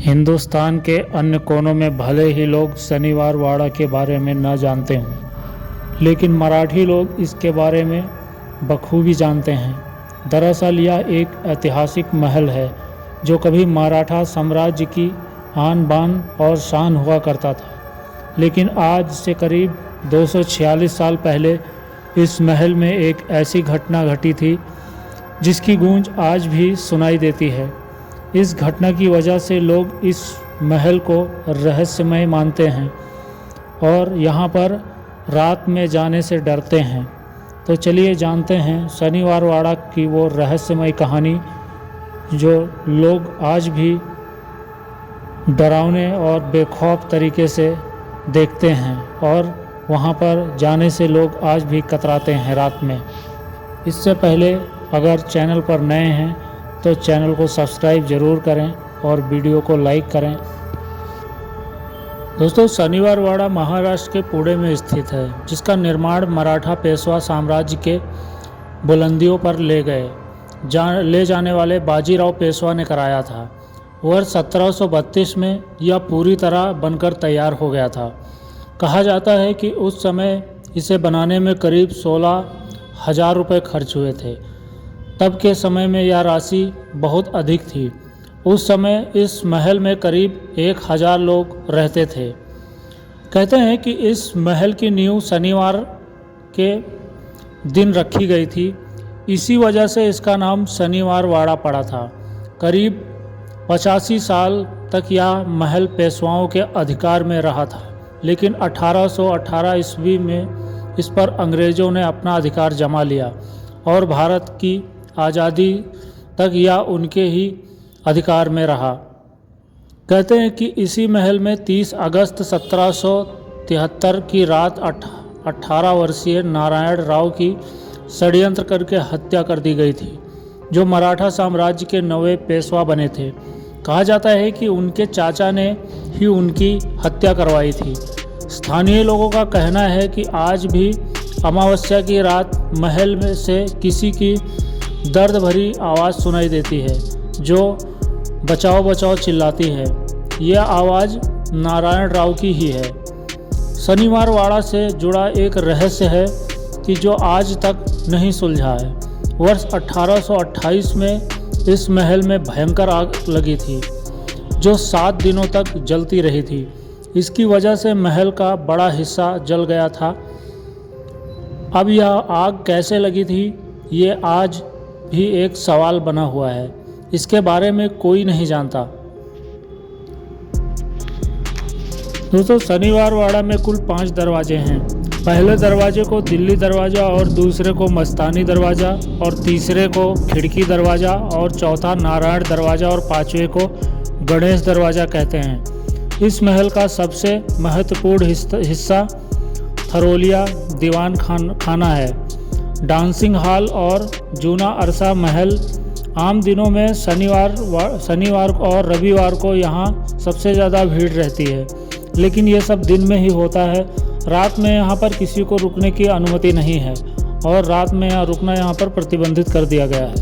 हिंदुस्तान के अन्य कोनों में भले ही लोग शनिवार वाड़ा के बारे में न जानते हों, लेकिन मराठी लोग इसके बारे में बखूबी जानते हैं। दरअसल यह एक ऐतिहासिक महल है जो कभी मराठा साम्राज्य की आन बान और शान हुआ करता था, लेकिन आज से करीब 246 साल पहले इस महल में एक ऐसी घटना घटी थी जिसकी गूंज आज भी सुनाई देती है। इस घटना की वजह से लोग इस महल को रहस्यमय मानते हैं और यहाँ पर रात में जाने से डरते हैं। तो चलिए जानते हैं शनिवार वाड़ा की वो रहस्यमय कहानी जो लोग आज भी डरावने और बेखौफ तरीके से देखते हैं और वहाँ पर जाने से लोग आज भी कतराते हैं रात में। इससे पहले अगर चैनल पर नए हैं तो चैनल को सब्सक्राइब ज़रूर करें और वीडियो को लाइक करें। दोस्तों, शनिवार वाड़ा महाराष्ट्र के पुणे में स्थित है, जिसका निर्माण मराठा पेशवा साम्राज्य के बुलंदियों पर ले जाने वाले बाजीराव पेशवा ने कराया था। वर्ष 1732 में यह पूरी तरह बनकर तैयार हो गया था। कहा जाता है कि उस समय इसे बनाने में करीब 16,000 रुपये खर्च हुए थे। तब के समय में यह राशि बहुत अधिक थी। उस समय इस महल में करीब 1,000 लोग रहते थे। कहते हैं कि इस महल की नींव शनिवार के दिन रखी गई थी। इसी वजह से इसका नाम शनिवार वाड़ा पड़ा था। करीब 85 साल तक यह महल पेशवाओं के अधिकार में रहा था, लेकिन 1818 ईस्वी में इस पर अंग्रेज़ों ने अपना अधिकार जमा लिया और भारत की आज़ादी तक यह उनके ही अधिकार में रहा। कहते हैं कि इसी महल में 30 अगस्त 1773 की रात 18 वर्षीय नारायण राव की षड्यंत्र करके हत्या कर दी गई थी, जो मराठा साम्राज्य के नवे पेशवा बने थे। कहा जाता है कि उनके चाचा ने ही उनकी हत्या करवाई थी। स्थानीय लोगों का कहना है कि आज भी अमावस्या की रात महल में से किसी की दर्द भरी आवाज़ सुनाई देती है, जो बचाओ बचाओ चिल्लाती है। यह आवाज़ नारायण राव की ही है। शनिवार वाड़ा से जुड़ा एक रहस्य है कि जो आज तक नहीं सुलझा है। वर्ष 1828 में इस महल में भयंकर आग लगी थी, जो 7 दिनों तक जलती रही थी। इसकी वजह से महल का बड़ा हिस्सा जल गया था। अब यह आग कैसे लगी थी, ये आज भी एक सवाल बना हुआ है। इसके बारे में कोई नहीं जानता। दोस्तों, शनिवार वाड़ा में कुल 5 दरवाजे हैं। पहले दरवाजे को दिल्ली दरवाज़ा और दूसरे को मस्तानी दरवाज़ा और तीसरे को खिड़की दरवाज़ा और चौथा नारायण दरवाज़ा और 5वें को गणेश दरवाज़ा कहते हैं। इस महल का सबसे महत्वपूर्ण हिस्सा थरोलिया दीवान खाना है। डांसिंग हॉल और जूना अरसा महल। आम दिनों में शनिवार और रविवार को यहाँ सबसे ज़्यादा भीड़ रहती है, लेकिन ये सब दिन में ही होता है। रात में यहाँ पर किसी को रुकने की अनुमति नहीं है और रात में रुकना यहाँ पर प्रतिबंधित कर दिया गया है।